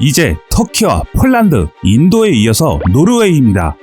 이제 터키와 폴란드, 인도에 이어서 노르웨이입니다.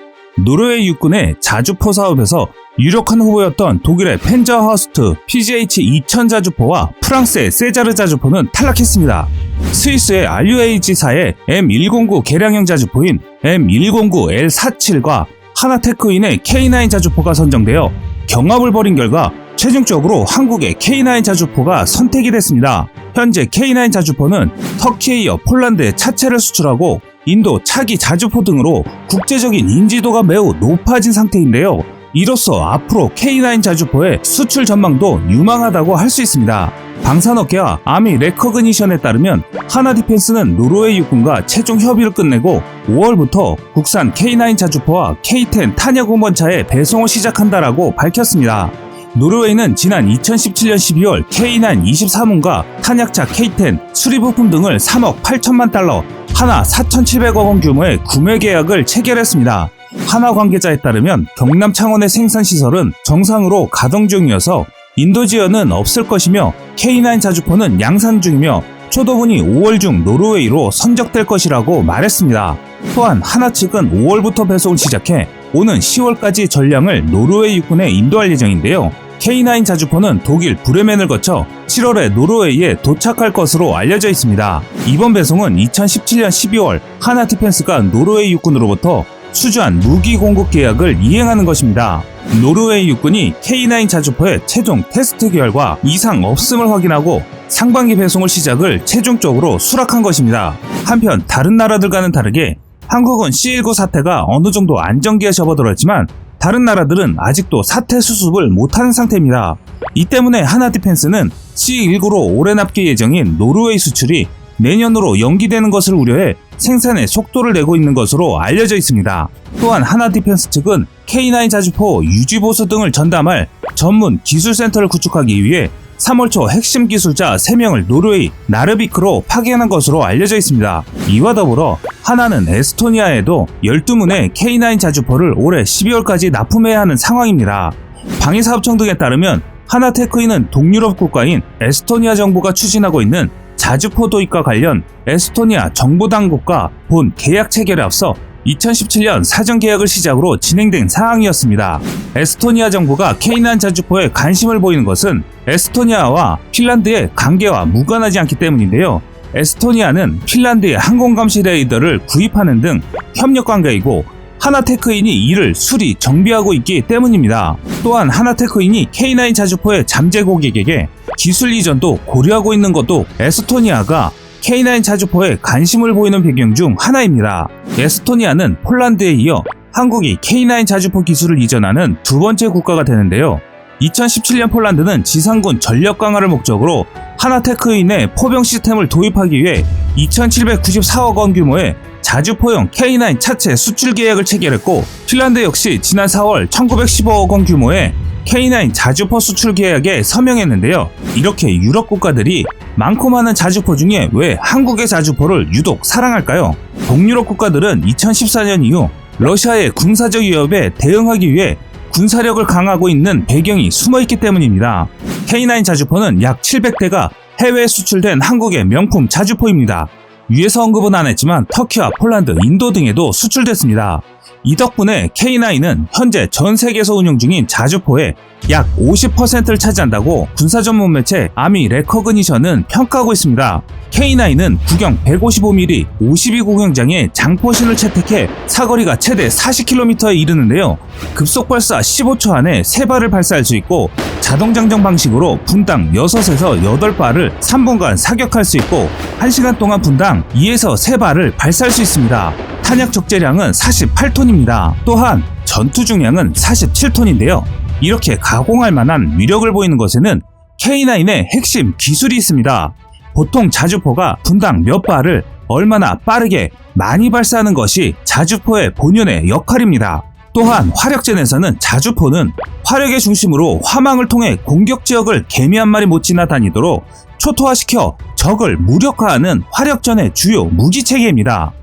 노르웨이 육군의 자주포 사업에서 유력한 후보였던 독일의 펜저허스트 PGH-2000 자주포와 프랑스의 세자르 자주포는 탈락했습니다. 스위스의 RUAG사의 M109 개량형 자주포인 M109L47과 하나테크인의 K9 자주포가 선정되어 경합을 벌인 결과 최종적으로 한국의 K9 자주포가 선택이 됐습니다. 현재 K9 자주포는 터키에 이어 폴란드에 차체를 수출하고 인도 차기 자주포 등으로 국제적인 인지도가 매우 높아진 상태인데요. 이로써 앞으로 K9 자주포의 수출 전망도 유망하다고 할 수 있습니다. 방산업계와 아미 레커그니션에 따르면 하나디펜스는 노르웨이 육군과 최종 협의를 끝내고 5월부터 국산 K9 자주포와 K10 탄약 운반차의 배송을 시작한다라고 밝혔습니다. 노르웨이는 지난 2017년 12월 K9 23문과 탄약차 K10 수리부품 등을 3억 8천만 달러, 하나 4,700억 원 규모의 구매 계약을 체결했습니다. 하나 관계자에 따르면 경남 창원의 생산시설은 정상으로 가동 중이어서 인도 지연은 없을 것이며 K9 자주포는 양산 중이며 초도분이 5월 중 노르웨이로 선적될 것이라고 말했습니다. 또한 하나 측은 5월부터 배송을 시작해 오는 10월까지 전량을 노르웨이 육군에 인도할 예정인데요. K9 자주포는 독일 브레멘을 거쳐 7월에 노르웨이에 도착할 것으로 알려져 있습니다. 이번 배송은 2017년 12월 하나 디펜스가 노르웨이 육군으로부터 수주한 무기 공급 계약을 이행하는 것입니다. 노르웨이 육군이 K9 자주포의 최종 테스트 결과 이상 없음을 확인하고 상반기 배송을 시작을 최종적으로 수락한 것입니다. 한편 다른 나라들과는 다르게 한국은 C19 사태가 어느 정도 안정기에 접어들었지만 다른 나라들은 아직도 사태 수습을 못하는 상태입니다. 이 때문에 하나 디펜스는 C19로 올해 납기 예정인 노르웨이 수출이 내년으로 연기되는 것을 우려해 생산에 속도를 내고 있는 것으로 알려져 있습니다. 또한 하나 디펜스 측은 K9 자주포 유지보수 등을 전담할 전문 기술센터를 구축하기 위해 3월 초 핵심 기술자 3명을 노르웨이 나르비크로 파견한 것으로 알려져 있습니다. 이와 더불어 하나는 에스토니아에도 12문의 K9 자주포를 올해 12월까지 납품해야 하는 상황입니다. 방위사업청 등에 따르면 하나테크인은 동유럽 국가인 에스토니아 정부가 추진하고 있는 자주포 도입과 관련 에스토니아 정부당국과 본 계약 체결에 앞서 2017년 사전 계약을 시작으로 진행된 사항이었습니다. 에스토니아 정부가 K9 자주포에 관심을 보이는 것은 에스토니아와 핀란드의 관계와 무관하지 않기 때문인데요. 에스토니아는 핀란드의 항공감시 레이더를 구입하는 등 협력 관계이고 하나테크인이 이를 수리, 정비하고 있기 때문입니다. 또한 하나테크인이 K9 자주포의 잠재 고객에게 기술 이전도 고려하고 있는 것도 에스토니아가 K9 자주포에 관심을 보이는 배경 중 하나입니다. 에스토니아는 폴란드에 이어 한국이 K9 자주포 기술을 이전하는 두 번째 국가가 되는데요. 2017년 폴란드는 지상군 전력 강화를 목적으로 하나테크인의 포병 시스템을 도입하기 위해 2,794억 원 규모의 자주포용 K9 차체 수출 계약을 체결했고 핀란드 역시 지난 4월 1,915억 원 규모의 K9 자주포 수출 계약에 서명했는데요. 이렇게 유럽 국가들이 많고 많은 자주포 중에 왜 한국의 자주포를 유독 사랑할까요? 동유럽 국가들은 2014년 이후 러시아의 군사적 위협에 대응하기 위해 군사력을 강화하고 있는 배경이 숨어있기 때문입니다. K9 자주포는 약 700대가 해외에 수출된 한국의 명품 자주포입니다. 위에서 언급은 안 했지만 터키와 폴란드, 인도 등에도 수출됐습니다. 이 덕분에 K9은 현재 전 세계에서 운용 중인 자주포의 약 50%를 차지한다고 군사 전문 매체 아미 레커그니션은 평가하고 있습니다. K9은 구경 155mm 52 구경장에 장포신을 채택해 사거리가 최대 40km에 이르는데요. 급속 발사 15초 안에 3발을 발사할 수 있고 자동 장전 방식으로 분당 6에서 8발을 3분간 사격할 수 있고 1시간 동안 분당 2에서 3발을 발사할 수 있습니다. 탄약 적재량은 48톤입니다. 또한 전투 중량은 47톤인데요. 이렇게 가공할 만한 위력을 보이는 것에는 K9의 핵심 기술이 있습니다. 보통 자주포가 분당 몇 발을 얼마나 빠르게 많이 발사하는 것이 자주포의 본연의 역할입니다. 또한 화력전에서는 자주포는 화력의 중심으로 화망을 통해 공격 지역을 개미 한 마리 못 지나다니도록 초토화시켜 적을 무력화하는 화력전의 주요 무기체계입니다.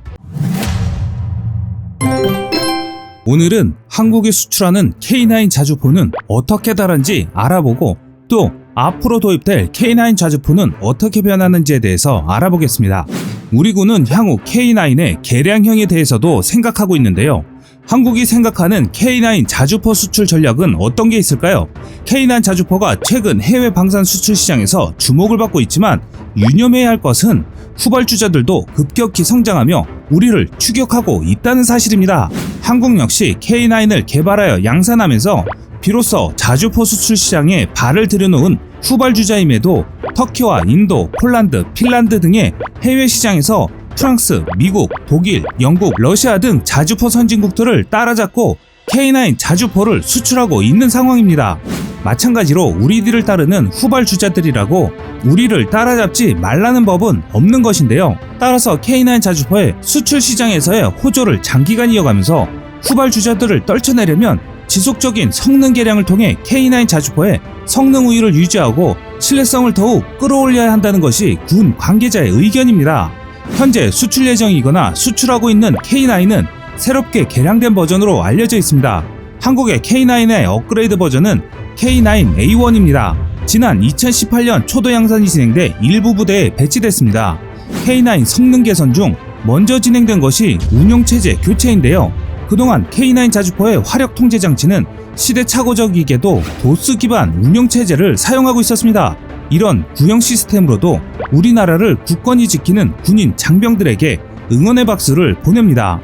오늘은 한국이 수출하는 K9 자주포는 어떻게 다른지 알아보고 또 앞으로 도입될 K9 자주포는 어떻게 변하는지에 대해서 알아보겠습니다. 우리 군은 향후 K9의 개량형에 대해서도 생각하고 있는데요. 한국이 생각하는 K9 자주포 수출 전략은 어떤 게 있을까요? K9 자주포가 최근 해외 방산 수출 시장에서 주목을 받고 있지만 유념해야 할 것은 후발주자들도 급격히 성장하며 우리를 추격하고 있다는 사실입니다. 한국 역시 K9을 개발하여 양산하면서 비로소 자주포 수출 시장에 발을 들여놓은 후발주자임에도 터키와 인도, 폴란드, 핀란드 등의 해외 시장에서 프랑스, 미국, 독일, 영국, 러시아 등 자주포 선진국들을 따라잡고 K9 자주포를 수출하고 있는 상황입니다. 마찬가지로 우리들을 따르는 후발주자들이라고 우리를 따라잡지 말라는 법은 없는 것인데요. 따라서 K9 자주포의 수출 시장에서의 호조를 장기간 이어가면서 후발주자들을 떨쳐내려면 지속적인 성능 개량을 통해 K9 자주포의 성능 우위를 유지하고 신뢰성을 더욱 끌어올려야 한다는 것이 군 관계자의 의견입니다. 현재 수출 예정이거나 수출하고 있는 K9은 새롭게 개량된 버전으로 알려져 있습니다. 한국의 K9의 업그레이드 버전은 K9A1입니다. 지난 2018년 초도 양산이 진행돼 일부 부대에 배치됐습니다. K9 성능 개선 중 먼저 진행된 것이 운용체제 교체인데요. 그동안 K9 자주포의 화력 통제 장치는 시대착오적이게도 도스 기반 운용체제를 사용하고 있었습니다. 이런 구형 시스템으로도 우리나라를 굳건히 지키는 군인 장병들에게 응원의 박수를 보냅니다.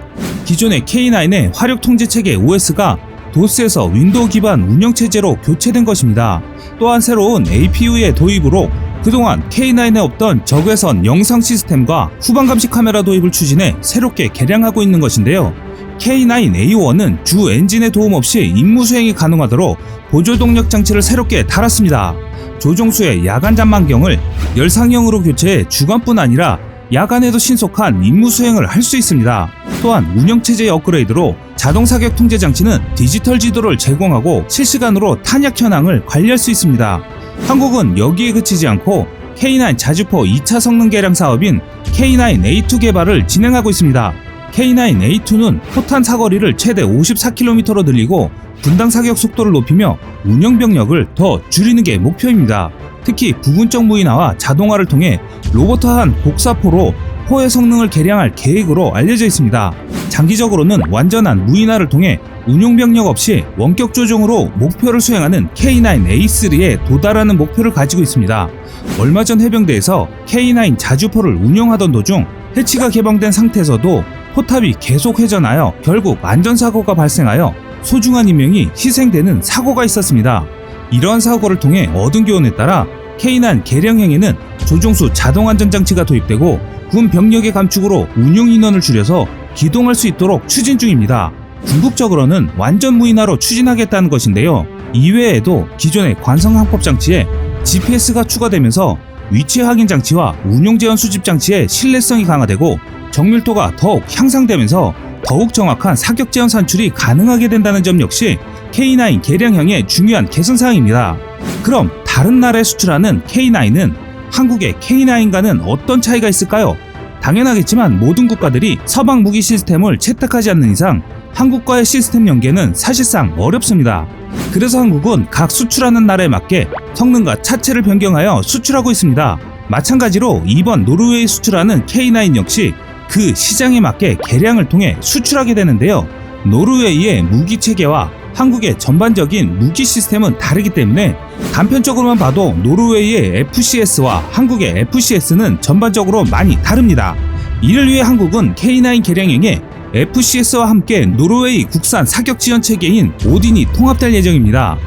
기존의 K9의 화력 통제 체계 OS가 도스에서 윈도우 기반 운영체제로 교체된 것입니다. 또한 새로운 APU의 도입으로 그동안 K9에 없던 적외선 영상 시스템과 후방 감시 카메라 도입을 추진해 새롭게 개량하고 있는 것인데요. K9A1은 주 엔진의 도움 없이 임무 수행이 가능하도록 보조 동력 장치를 새롭게 달았습니다. 조종수의 야간 잠만경을 열상형으로 교체해 주간뿐 아니라 야간에도 신속한 임무 수행을 할 수 있습니다. 또한 운영체제의 업그레이드로 자동 사격 통제 장치는 디지털 지도를 제공하고 실시간으로 탄약 현황을 관리할 수 있습니다. 한국은 여기에 그치지 않고 K9 자주포 2차 성능 개량 사업인 K9A2 개발을 진행하고 있습니다. K9A2는 포탄 사거리를 최대 54km로 늘리고 분당 사격 속도를 높이며 운영 병력을 더 줄이는 게 목표입니다. 특히 부분적 무인화와 자동화를 통해 로보트한 곡사포로 포의 성능을 개량할 계획으로 알려져 있습니다. 장기적으로는 완전한 무인화를 통해 운용 병력 없이 원격 조종으로 목표를 수행하는 K9A3에 도달하는 목표를 가지고 있습니다. 얼마 전 해병대에서 K9 자주포를 운용하던 도중 해치가 개방된 상태에서도 포탑이 계속 회전하여 결국 안전사고가 발생하여 소중한 인명이 희생되는 사고가 있었습니다. 이러한 사고를 통해 얻은 교훈에 따라 K9 개량형에는 조종수 자동안전장치가 도입되고 군 병력의 감축으로 운용 인원을 줄여서 기동할 수 있도록 추진 중입니다. 궁극적으로는 완전 무인화로 추진하겠다는 것인데요. 이외에도 기존의 관성 항법 장치에 GPS가 추가되면서 위치 확인 장치와 운용 제한 수집 장치의 신뢰성이 강화되고 정밀도가 더욱 향상되면서 더욱 정확한 사격 제한 산출이 가능하게 된다는 점 역시 K9 개량형의 중요한 개선사항입니다. 그럼 다른 나라에 수출하는 K9은 한국의 K9과는 어떤 차이가 있을까요? 당연하겠지만 모든 국가들이 서방 무기 시스템을 채택하지 않는 이상 한국과의 시스템 연계는 사실상 어렵습니다. 그래서 한국은 각 수출하는 나라에 맞게 성능과 차체를 변경하여 수출하고 있습니다. 마찬가지로 이번 노르웨이 수출하는 K9 역시 그 시장에 맞게 개량을 통해 수출하게 되는데요. 노르웨이의 무기 체계와 한국의 전반적인 무기 시스템은 다르기 때문에 단편적으로만 봐도 노르웨이의 FCS와 한국의 FCS는 전반적으로 많이 다릅니다. 이를 위해 한국은 K9 개량형에 FCS와 함께 노르웨이 국산 사격 지원 체계인 오딘이 통합될 예정입니다.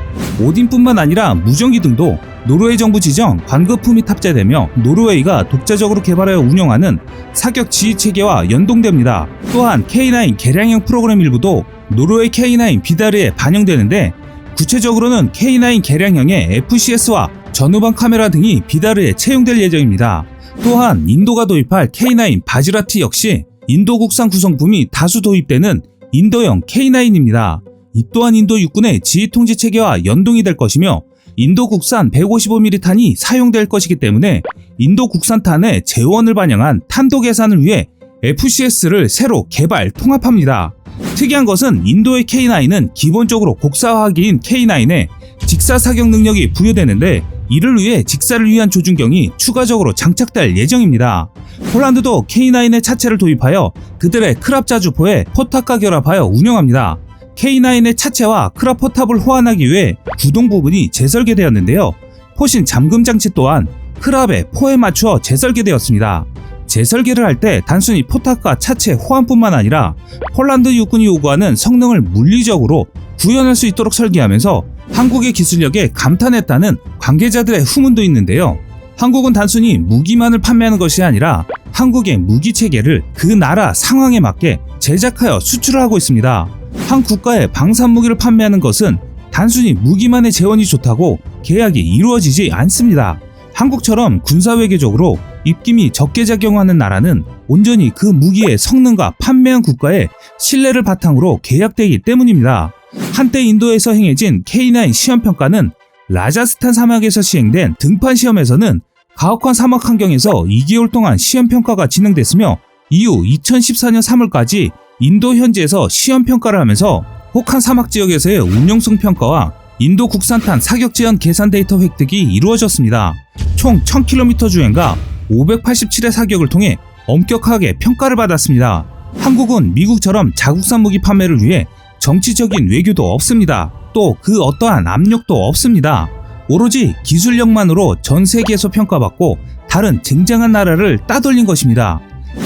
오딘뿐만 아니라 무전기 등도 노르웨이 정부 지정 관급품이 탑재되며 노르웨이가 독자적으로 개발하여 운영하는 사격 지휘 체계와 연동됩니다. 또한 K9 개량형 프로그램 일부도 노르웨이 K9 비다르에 반영되는데 구체적으로는 K9 개량형의 FCS와 전후방 카메라 등이 비다르에 채용될 예정입니다. 또한 인도가 도입할 K9 바지라티 역시 인도 국산 구성품이 다수 도입되는 인도형 K9입니다. 이 또한 인도 육군의 지휘 통제 체계와 연동이 될 것이며 인도 국산 155mm 탄이 사용될 것이기 때문에 인도 국산탄의 재원을 반영한 탄도 계산을 위해 FCS를 새로 개발, 통합합니다. 특이한 것은 인도의 K9은 기본적으로 곡사화기인 K9에 직사 사격 능력이 부여되는데 이를 위해 직사를 위한 조준경이 추가적으로 장착될 예정입니다. 폴란드도 K9의 차체를 도입하여 그들의 크랍 자주포에 포탑과 결합하여 운영합니다. K9의 차체와 크랍 포탑을 호환하기 위해 구동 부분이 재설계되었는데요. 포신 잠금 장치 또한 크랍의 포에 맞추어 재설계되었습니다. 재설계를 할 때 단순히 포탑과 차체 호환뿐만 아니라 폴란드 육군이 요구하는 성능을 물리적으로 구현할 수 있도록 설계하면서 한국의 기술력에 감탄했다는 관계자들의 후문도 있는데요. 한국은 단순히 무기만을 판매하는 것이 아니라 한국의 무기 체계를 그 나라 상황에 맞게 제작하여 수출을 하고 있습니다. 한 국가의 방산 무기를 판매하는 것은 단순히 무기만의 재원이 좋다고 계약이 이루어지지 않습니다. 한국처럼 군사외교적으로 입김이 적게 작용하는 나라는 온전히 그 무기의 성능과 판매한 국가의 신뢰를 바탕으로 계약되기 때문입니다. 한때 인도에서 행해진 K9 시험평가는 라자스탄 사막에서 시행된 등판 시험에서는 가혹한 사막 환경에서 2개월 동안 시험평가가 진행됐으며 이후 2014년 3월까지 인도 현지에서 시험평가를 하면서 혹한 사막 지역에서의 운용성 평가와 인도 국산탄 사격 지연 계산 데이터 획득이 이루어졌습니다. 총 1000km 주행과 587회 사격을 통해 엄격하게 평가를 받았습니다. 한국은 미국처럼 자국산 무기 판매를 위해 정치적인 외교도 없습니다. 또 그 어떠한 압력도 없습니다. 오로지 기술력만으로 전 세계에서 평가받고 다른 쟁쟁한 나라를 따돌린 것입니다.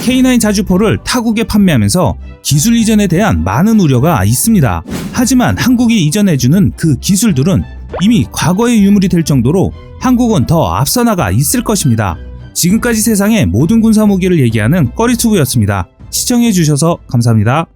K9 자주포를 타국에 판매하면서 기술 이전에 대한 많은 우려가 있습니다. 하지만 한국이 이전해주는 그 기술들은 이미 과거의 유물이 될 정도로 한국은 더 앞서 나가 있을 것입니다. 지금까지 세상의 모든 군사무기를 얘기하는 꺼리투브였습니다. 시청해주셔서 감사합니다.